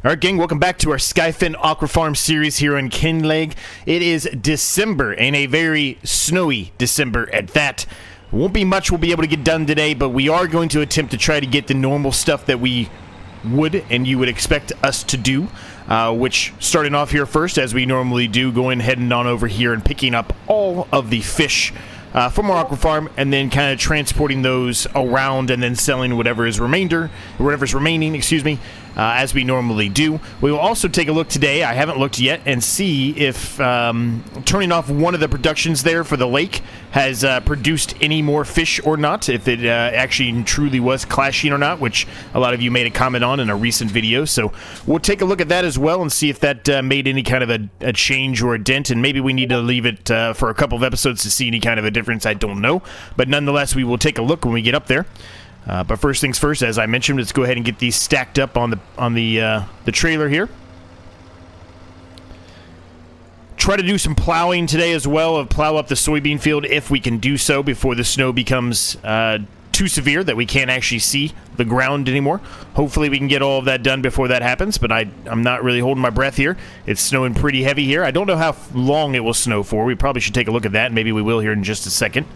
Alright gang, welcome back to our Skyefin Aquafarm series here in Kinlaig. It is December, and a very snowy December at that. Won't be much we'll be able to get done today, but we are going to attempt to try to get the normal stuff that we would and you would expect us to do. Which, starting off here first, as we normally do, going heading on over here and picking up all of the fish from our aqua farm, and then kind of transporting those around and then selling whatever's remaining, as we normally do. We will also take a look today, I haven't looked yet, and see if turning off one of the productions there for the lake has produced any more fish or not, if it actually truly was clashing or not, which a lot of you made a comment on in a recent video. So we'll take a look at that as well and see if that made any kind of a change or a dent, and maybe we need to leave it for a couple of episodes to see any kind of a difference. I don't know, but nonetheless we will take a look when we get up there. But first things first, as I mentioned, let's go ahead and get these stacked up on the trailer here. Try to do some plowing today as well, plow up the soybean field if we can do so before the snow becomes too severe that we can't actually see the ground anymore. Hopefully we can get all of that done before that happens, but I'm not really holding my breath here. It's snowing pretty heavy here. I don't know how long it will snow for. We probably should take a look at that. Maybe we will here in just a second.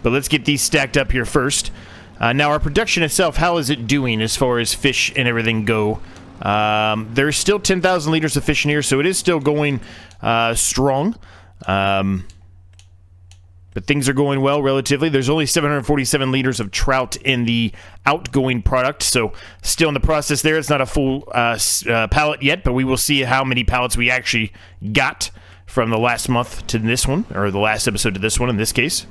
But let's get these stacked up here first. Now, our production itself, how is it doing as far as fish and everything go? There's still 10,000 liters of fish in here, so it is still going strong. But things are going well relatively. There's only 747 liters of trout in the outgoing product, so still in the process there. It's not a full pallet yet, but we will see how many pallets we actually got from the last month to this one, or the last episode to this one in this case.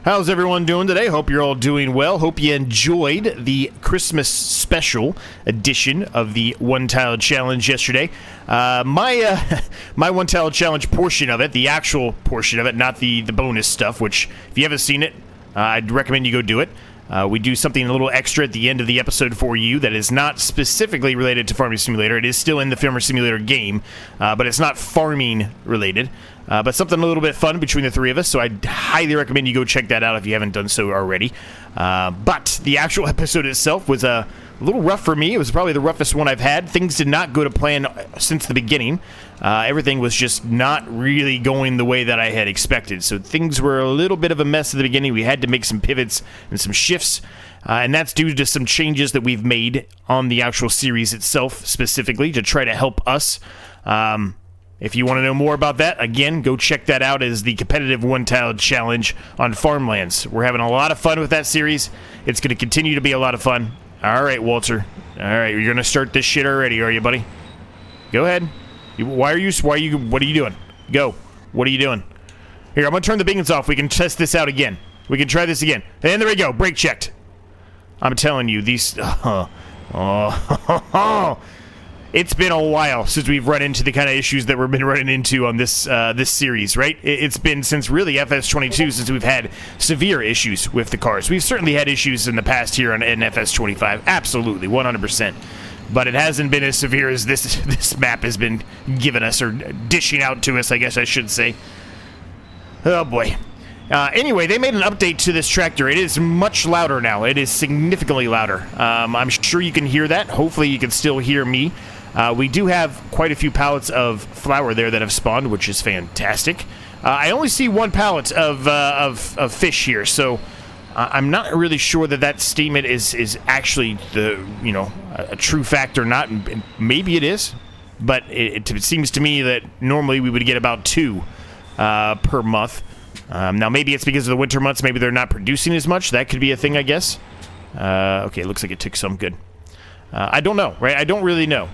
How's everyone doing today? Hope you're all doing well. Hope you enjoyed the Christmas special edition of the One Tile Challenge yesterday. My One Tile Challenge portion of it, the actual portion of it, not the bonus stuff, which if you haven't seen it, I'd recommend you go do it. We do something a little extra at the end of the episode for you that is not specifically related to Farming Simulator. It is still in the Farming Simulator game, but it's not farming related. But something a little bit fun between the three of us, so I highly recommend you go check that out if you haven't done so already. But the actual episode itself was a little rough for me. It was probably the roughest one I've had. Things did not go to plan since the beginning. Everything was just not really going the way that I had expected. So things were a little bit of a mess at the beginning. We had to make some pivots and some shifts. And that's due to some changes that we've made on the actual series itself, specifically, to try to help us. If you want to know more about that, again, go check that out as the competitive One Tile Challenge on Farmlands. We're having a lot of fun with that series. It's going to continue to be a lot of fun. All right, Walter. All right, you're going to start this shit already, are you, buddy? Go ahead. What are you doing? Go. What are you doing? Here, I'm going to turn the beacons off. We can test this out again. We can try this again. And there we go. Brake checked. I'm telling you, these... It's been a while since we've run into the kind of issues that we've been running into on this this series, right? It's been since really FS22 since we've had severe issues with the cars. We've certainly had issues in the past here in FS25, absolutely, 100%. But it hasn't been as severe as this map has been giving us, or dishing out to us, I guess I should say. Oh boy. Anyway, they made an update to this tractor. It is much louder now. It is significantly louder. I'm sure you can hear that. Hopefully you can still hear me. We do have quite a few pallets of flour there that have spawned, which is fantastic. I only see one pallet of fish here, so I'm not really sure that statement is actually a true fact or not. Maybe it is, but it seems to me that normally we would get about 2 per month. Now maybe it's because of the winter months. Maybe they're not producing as much. That could be a thing, I guess. Okay, it looks like it took some good. I don't know, right? I don't really know.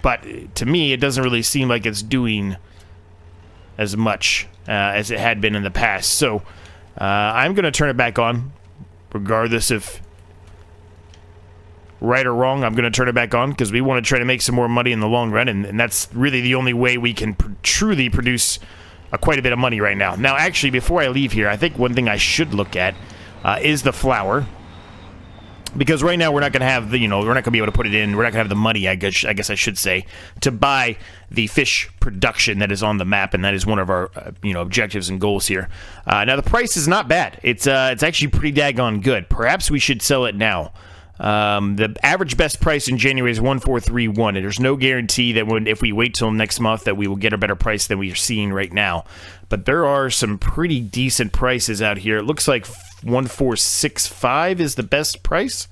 But to me, it doesn't really seem like it's doing as much as it had been in the past. So I'm going to turn it back on, regardless if right or wrong. I'm going to turn it back on because we want to try to make some more money in the long run, and that's really the only way we can truly produce quite a bit of money right now. Now, actually, before I leave here, I think one thing I should look at is the flour. Because right now we're not going to have the, we're not going to be able to put it in. We're not going to have the money, I guess I should say, to buy the fish production that is on the map, and that is one of our, objectives and goals here. Now the price is not bad. It's actually pretty daggone good. Perhaps we should sell it now. The average best price in January is 1431, and there's no guarantee that if we wait till next month that we will get a better price than we are seeing right now. But there are some pretty decent prices out here. It looks like 1465 is the best price.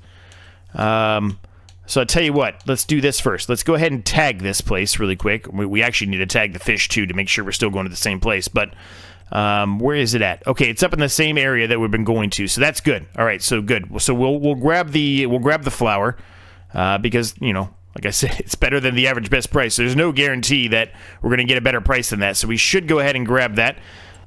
So I'll tell you what, let's do this first. Let's go ahead and tag this place really quick. We actually need to tag the fish too to make sure we're still going to the same place, but where is it at? Okay, it's up in the same area that we've been going to, so that's good. All right, so good. So we'll grab the flour because like I said, it's better than the average best price. So there's no guarantee that we're going to get a better price than that. So we should go ahead and grab that.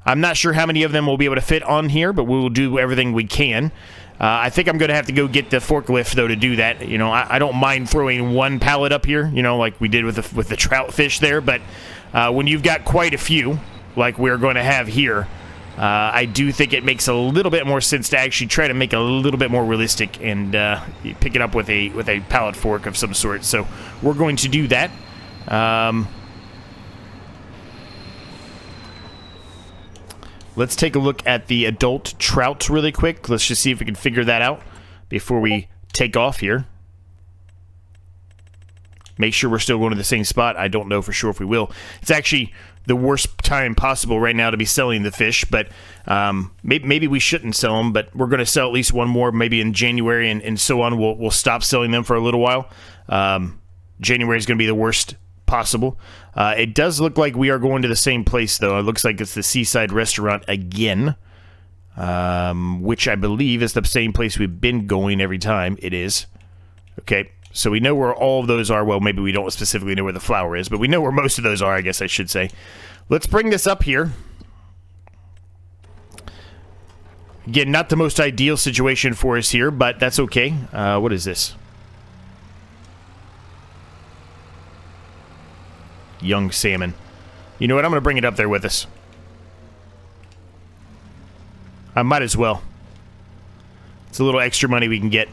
I'm not sure how many of them will be able to fit on here, but we will do everything we can. I think I'm going to have to go get the forklift, though, to do that. I don't mind throwing one pallet up here, like we did with the trout fish there. But when you've got quite a few, like we're going to have here, I do think it makes a little bit more sense to actually try to make it a little bit more realistic and pick it up with a pallet fork of some sort. So we're going to do that. Let's take a look at the adult trout really quick. Let's just see if we can figure that out before we take off here. Make sure we're still going to the same spot. I don't know for sure if we will. It's actually the worst time possible right now to be selling the fish, but maybe we shouldn't sell them, but we're going to sell at least one more, maybe in January and so on. We'll stop selling them for a little while. January is going to be the worst possible. It does look like we are going to the same place, though. It looks like it's the Seaside Restaurant again, which I believe is the same place we've been going every time. It is. Okay, so we know where all of those are. Well, maybe we don't specifically know where the flour is, but we know where most of those are, I guess I should say. Let's bring this up here. Again, not the most ideal situation for us here, but that's okay. What is this? Young salmon. You know what? I'm going to bring it up there with us. I might as well. It's a little extra money we can get.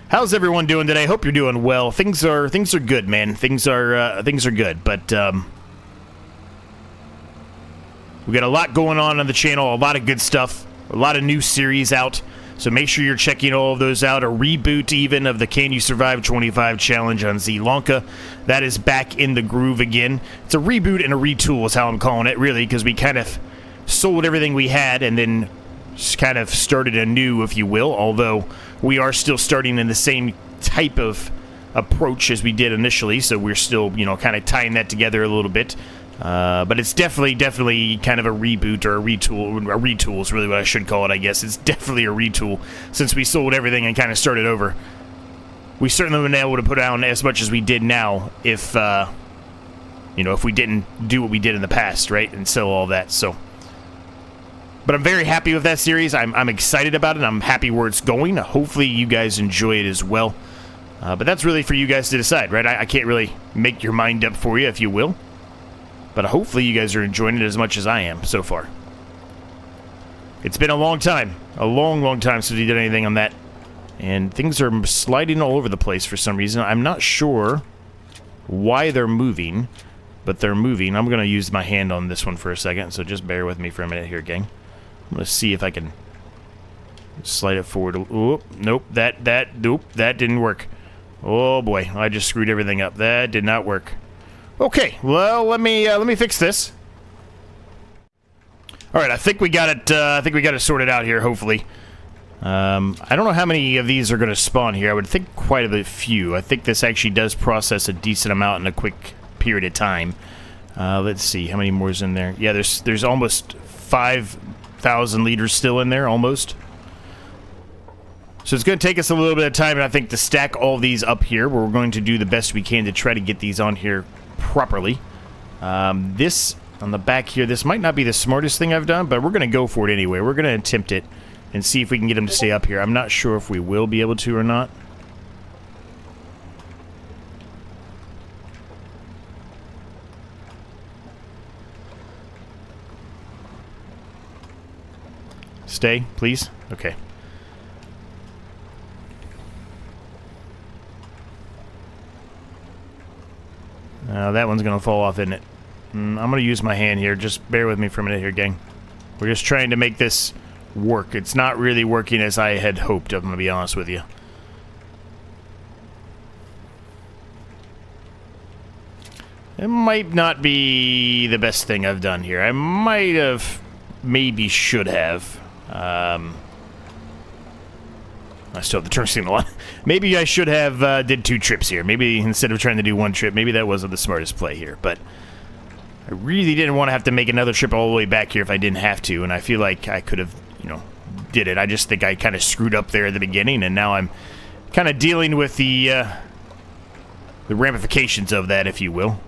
How's everyone doing today? Hope you're doing well. Things are good, man. Things are good, but we got a lot going on the channel, a lot of good stuff, a lot of new series out. So make sure you're checking all of those out. A reboot even of the Can You Survive 25 challenge on Sri Lanka. That is back in the groove again. It's a reboot and a retool is how I'm calling it, really, because we kind of sold everything we had and then just kind of started anew, if you will, although we are still starting in the same type of approach as we did initially, so we're still, kind of tying that together a little bit. But it's definitely kind of a reboot or a retool. A retool is really what I should call it, I guess. It's definitely a retool since we sold everything and kind of started over. We certainly wouldn't be able to put out as much as we did now if, if we didn't do what we did in the past, right, and sell all that. So, but I'm very happy with that series. I'm excited about it. I'm happy where it's going. Hopefully you guys enjoy it as well. But that's really for you guys to decide, right? I can't really make your mind up for you, if you will. But hopefully you guys are enjoying it as much as I am so far. It's been a long time. A long, long time since we did anything on that. And things are sliding all over the place for some reason. I'm not sure why they're moving, but they're moving. I'm going to use my hand on this one for a second, so just bear with me for a minute here, gang. I'm going to see if I can slide it forward. Oop, nope, that didn't work. Oh boy, I just screwed everything up. That did not work. Okay, well, let me fix this. All right, I think we got it. I think we got it sorted out here. Hopefully, I don't know how many of these are going to spawn here. I would think quite a few. I think this actually does process a decent amount in a quick period of time. Let's see how many more is in there. Yeah, there's almost 5,000 liters still in there, almost. So it's going to take us a little bit of time, and I think, to stack all these up here. We're going to do the best we can to try to get these on here properly. This on the back here, this might not be the smartest thing I've done, but we're going to go for it anyway. We're going to attempt it and see if we can get them to stay up here. I'm not sure if we will be able to or not. Stay, please. Okay. That one's gonna fall off, isn't it? I'm gonna use my hand here. Just bear with me for a minute here, gang. We're just trying to make this work. It's not really working as I had hoped, I'm gonna be honest with you. It might not be the best thing I've done here. I might have, maybe should have. I still have the turn signal on. Maybe I should have did 2 trips here. Maybe instead of trying to do 1 trip, maybe that wasn't the smartest play here. But I really didn't want to have to make another trip all the way back here if I didn't have to. And I feel like I could have, you know, did it. I just think I kind of screwed up there at the beginning. And now I'm kind of dealing with the ramifications of that, if you will.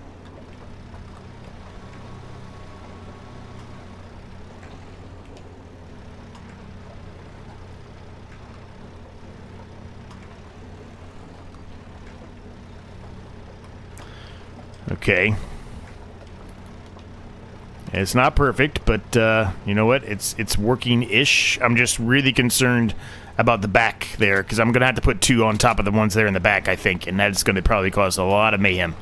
Okay. It's not perfect, but you know what? It's working-ish. I'm just really concerned about the back there, because I'm going to have to put 2 on top of the ones there in the back, I think, and that's going to probably cause a lot of mayhem.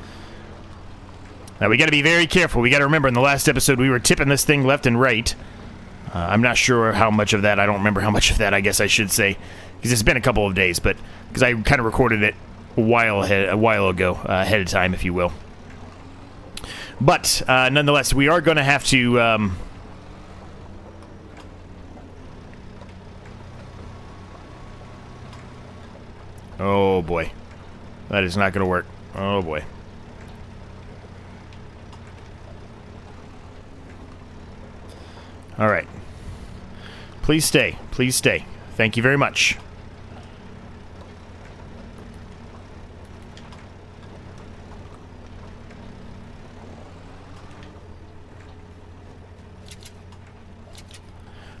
Now, we got to be very careful. We got to remember, in the last episode, we were tipping this thing left and right. I'm not sure how much of that. I don't remember how much of that, I guess I should say, because it's been a couple of days, but because I kind of recorded it a while ago, ahead of time, if you will. But, nonetheless, we are going to have to, oh, boy. That is not going to work. Oh, boy. All right. Please stay. Please stay. Thank you very much.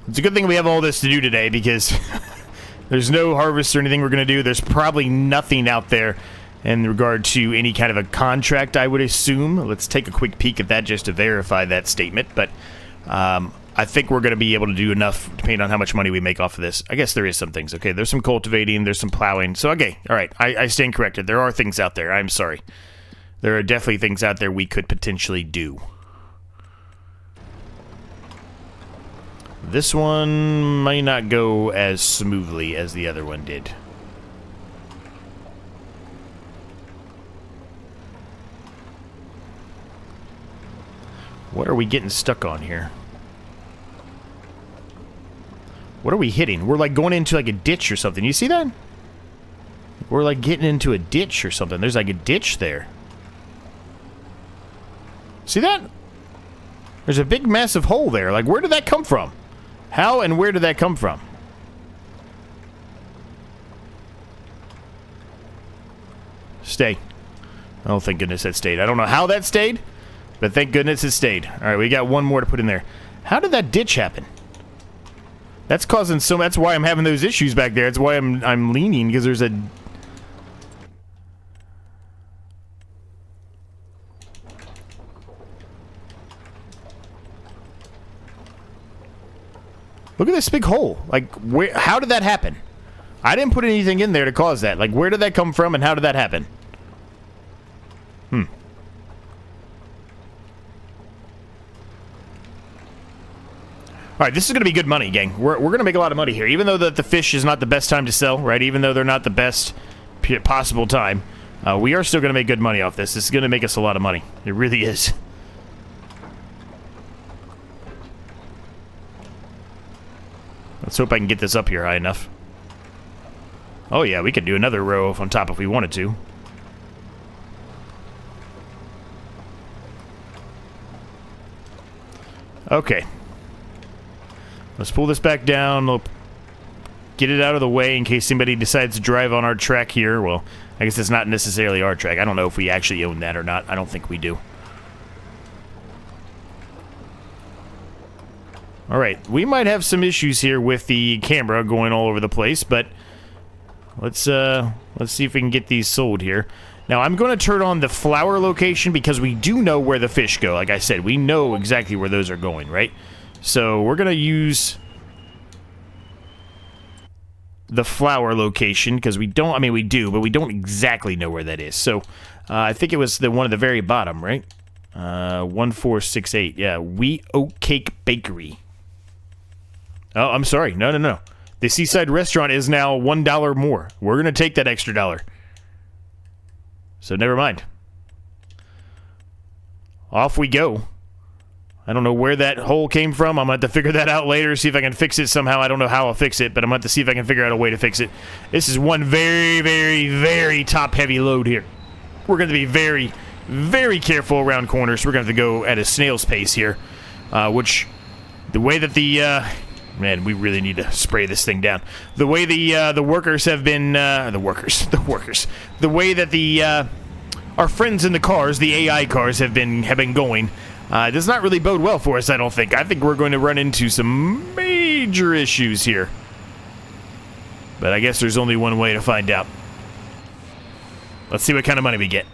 It's a good thing we have all this to do today, because there's no harvest or anything we're going to do. There's probably nothing out there in regard to any kind of a contract, I would assume. Let's take a quick peek at that just to verify that statement. But I think we're going to be able to do enough, depending on how much money we make off of this. I guess there is some things. Okay, there's some cultivating, there's some plowing. So, okay, all right, I stand corrected. There are things out there. I'm sorry. There are definitely things out there we could potentially do. This one might not go as smoothly as the other one did. What are we getting stuck on here? What are we hitting? We're like going into like a ditch or something. You see that? We're like getting into a ditch or something. There's like a ditch there. See that? There's a big massive hole there. Like, where did that come from? How and where did that come from? Stay. Oh, thank goodness that stayed. I don't know how that stayed, but thank goodness it stayed. All right, we got one more to put in there. How did that ditch happen? That's causing so. That's why I'm having those issues back there. That's why I'm leaning, because there's a. Look at this big hole. Like, where? How did that happen? I didn't put anything in there to cause that. Like, where did that come from, and how did that happen? Alright, this is going to be good money, gang. We're going to make a lot of money here. Even though the fish is not the best time to sell, right? Even though they're not the best possible time, we are still going to make good money off this. This is going to make us a lot of money. It really is. Let's hope I can get this up here high enough. Oh yeah, we could do another row on top if we wanted to. Okay. Let's pull this back down. We'll get it out of the way in case somebody decides to drive on our track here. Well, I guess it's not necessarily our track. I don't know if we actually own that or not. I don't think we do. Alright, we might have some issues here with the camera going all over the place, but let's see if we can get these sold here. Now, I'm going to turn on the flower location because we do know where the fish go. Like I said, we know exactly where those are going, right? So, we're going to use the flower location because we don't, I mean, we do, but we don't exactly know where that is. So, I think it was the one at the very bottom, right? 1468. Yeah, Wheat Oat Cake Bakery. Oh, I'm sorry. No. The Seaside Restaurant is now $1 more. We're going to take that extra dollar. So never mind. Off we go. I don't know where that hole came from. I'm going to have to figure that out later, see if I can fix it somehow. I don't know how I'll fix it, but I'm going to have to see if I can figure out a way to fix it. This is one very, very, very top-heavy load here. We're going to be very, very careful around corners. We're going to have to go at a snail's pace here, which the way that the... man, we really need to spray this thing down. The way the workers have been... the way that the... our friends in the cars, the AI cars, have been going, does not really bode well for us, I don't think. I think we're going to run into some major issues here. But I guess there's only one way to find out. Let's see what kind of money we get.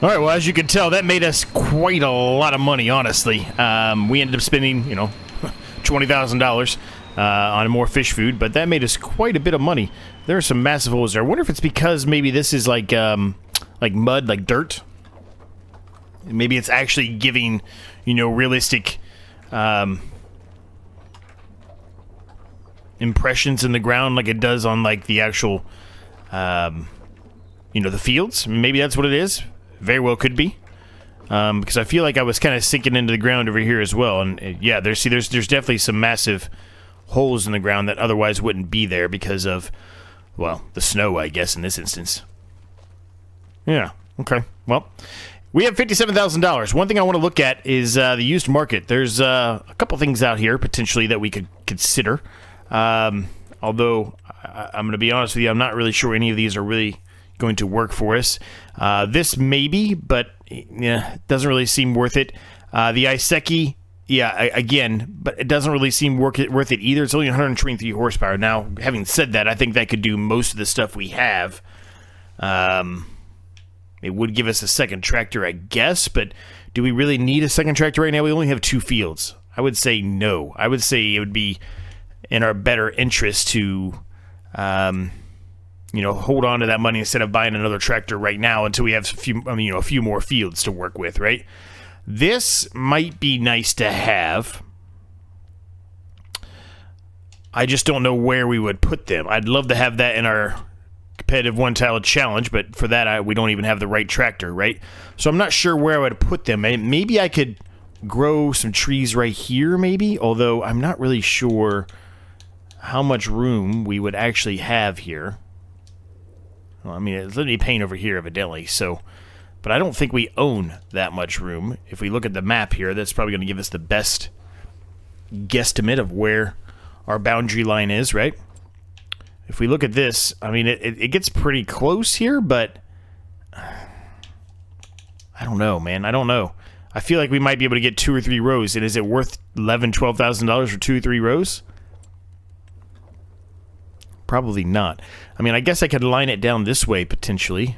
All right, well, as you can tell, that made us quite a lot of money, honestly. We ended up spending, $20,000 on more fish food, but that made us quite a bit of money. There are some massive holes there. I wonder if it's because maybe this is like mud, like dirt. Maybe it's actually giving, realistic impressions in the ground like it does on, like, the actual, the fields. Maybe that's what it is. Very well could be, because I feel like I was kind of sinking into the ground over here as well, and yeah, there's definitely some massive holes in the ground that otherwise wouldn't be there because of, well, the snow, I guess, in this instance. Yeah, okay, well, we have $57,000. One thing I want to look at is the used market. There's a couple things out here, potentially, that we could consider, although, I'm going to be honest with you, I'm not really sure any of these are really going to work for us. This maybe, but yeah, it doesn't really seem worth it. The Iseki, yeah, again, but it doesn't really seem worth it either. It's only 123 horsepower. Now, having said that, I think that could do most of the stuff we have. It would give us a second tractor, I guess, but do we really need a second tractor right now? We only have 2 fields. I would say no. I would say it would be in our better interest to hold on to that money instead of buying another tractor right now until we have a few more fields to work with, right? This might be nice to have. I just don't know where we would put them. I'd love to have that in our competitive one-tile challenge, but for that, we don't even have the right tractor, right? So I'm not sure where I would put them. Maybe I could grow some trees right here, maybe, although I'm not really sure how much room we would actually have here. Well, I mean, it's literally paint over here, evidently, so... But I don't think we own that much room. If we look at the map here, that's probably going to give us the best guesstimate of where our boundary line is, right? If we look at this, I mean, it gets pretty close here, but... I don't know, man. I don't know. I feel like we might be able to get 2 or 3 rows, and is it worth $11,000, $12,000 for 2 or 3 rows? Probably not. I mean, I guess I could line it down this way, potentially.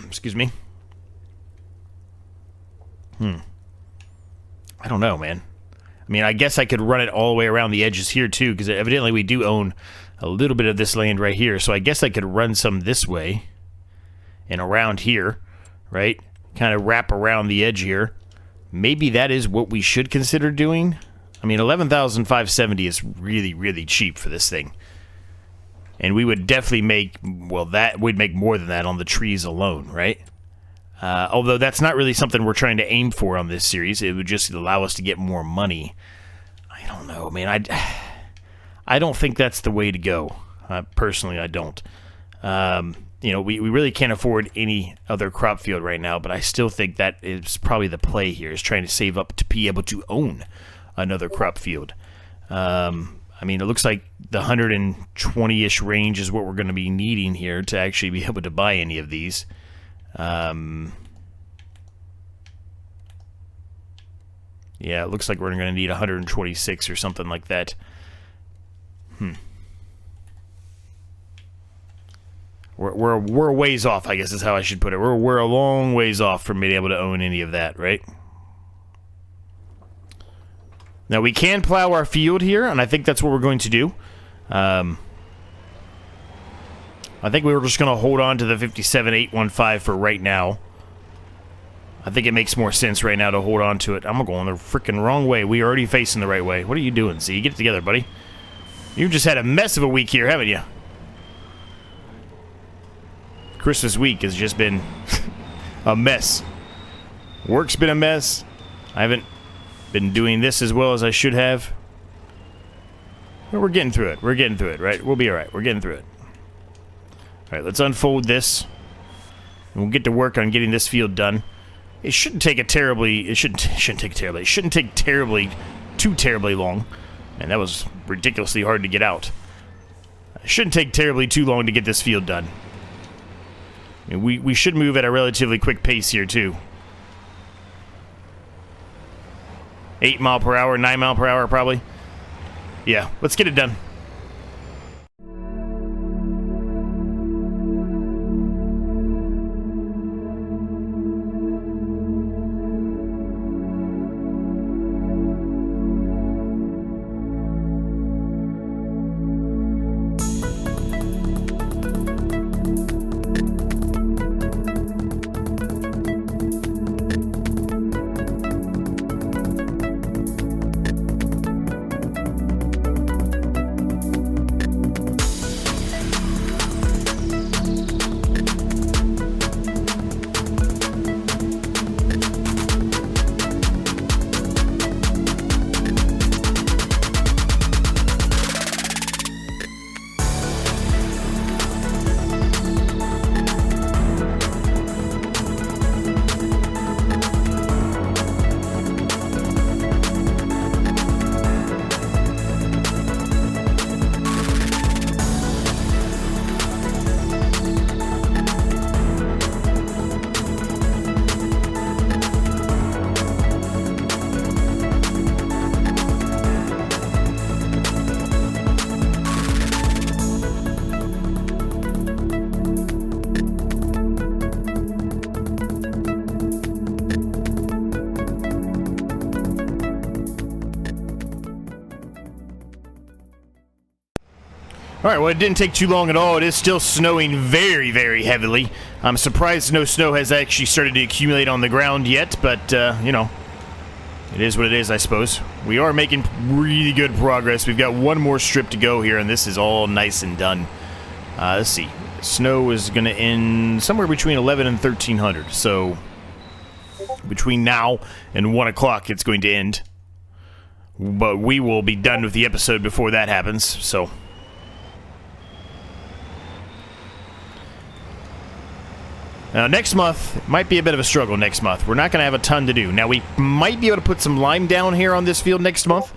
Excuse me. I don't know, man. I mean, I guess I could run it all the way around the edges here, too, because evidently we do own a little bit of this land right here, so I guess I could run some this way and around here, right? Kind of wrap around the edge here. Maybe that is what we should consider doing. I mean, 11,570 is really, really cheap for this thing. And we would definitely make, well, we'd make more than that on the trees alone, right? Although that's not really something we're trying to aim for on this series. It would just allow us to get more money. I don't know, man. I don't think that's the way to go. Personally, I don't. You know, we really can't afford any other crop field right now, but I still think that is probably the play here, is trying to save up to be able to own another crop field. I mean, it looks like the 120-ish range is what we're going to be needing here to actually be able to buy any of these. Yeah, it looks like we're going to need 126 or something like that. We're a ways off, I guess is how I should put it. We're a long ways off from being able to own any of that, right? Now, we can plow our field here, and I think that's what we're going to do. I think we were just going to hold on to the 57,815 for right now. I think it makes more sense right now to hold on to it. I'm going the freaking wrong way. We're already facing the right way. What are you doing, Z? Get it together, buddy. You've just had a mess of a week here, haven't you? Christmas week has just been a mess. Work's been a mess. I haven't been doing this as well as I should have. But we're getting through it. We're getting through it, right? We'll be alright. We're getting through it. Alright, let's unfold this. And we'll get to work on getting this field done. It shouldn't take a terribly... It shouldn't take terribly... too terribly long. Man, that was ridiculously hard to get out. It shouldn't take terribly too long to get this field done. I mean, we should move at a relatively quick pace here, too. 8 mile per hour, 9 mile per hour, probably. Yeah, let's get it done. Alright, well, it didn't take too long at all. It is still snowing very, very heavily. I'm surprised no snow has actually started to accumulate on the ground yet, but, you know, it is what it is, I suppose. We are making really good progress. We've got one more strip to go here, and this is all nice and done. Let's see. Snow is going to end somewhere between 11 and 1300, so between now and 1 o'clock it's going to end. But we will be done with the episode before that happens, so... Now, next month might be a bit of a struggle next month. We're not going to have a ton to do. Now, we might be able to put some lime down here on this field next month,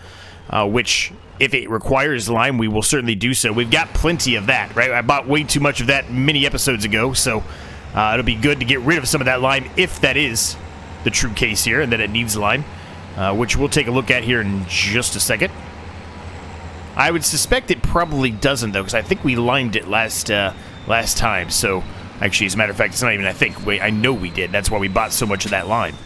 which, if it requires lime, we will certainly do so. We've got plenty of that, right? I bought way too much of that many episodes ago, so it'll be good to get rid of some of that lime if that is the true case here and that it needs lime, which we'll take a look at here in just a second. I would suspect it probably doesn't, though, because I think we limed it last time, so... Actually, as a matter of fact, it's not even I think. I know we did. That's why we bought so much of that lime.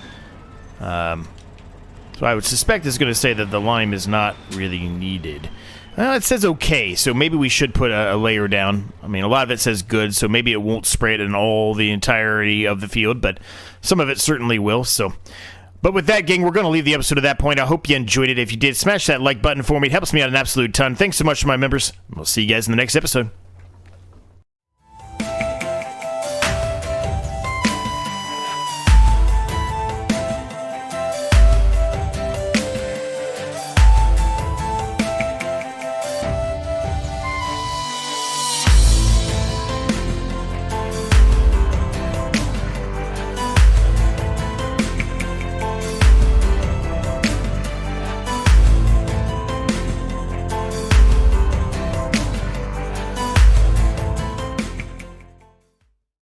So I would suspect it's going to say that the lime is not really needed. It says okay, so maybe we should put a layer down. I mean, a lot of it says good, so maybe it won't spray it in the entirety of the field, but some of it certainly will, so... But with that, gang, we're going to leave the episode at that point. I hope you enjoyed it. If you did, smash that like button for me. It helps me out an absolute ton. Thanks so much to my members. We'll see you guys in the next episode.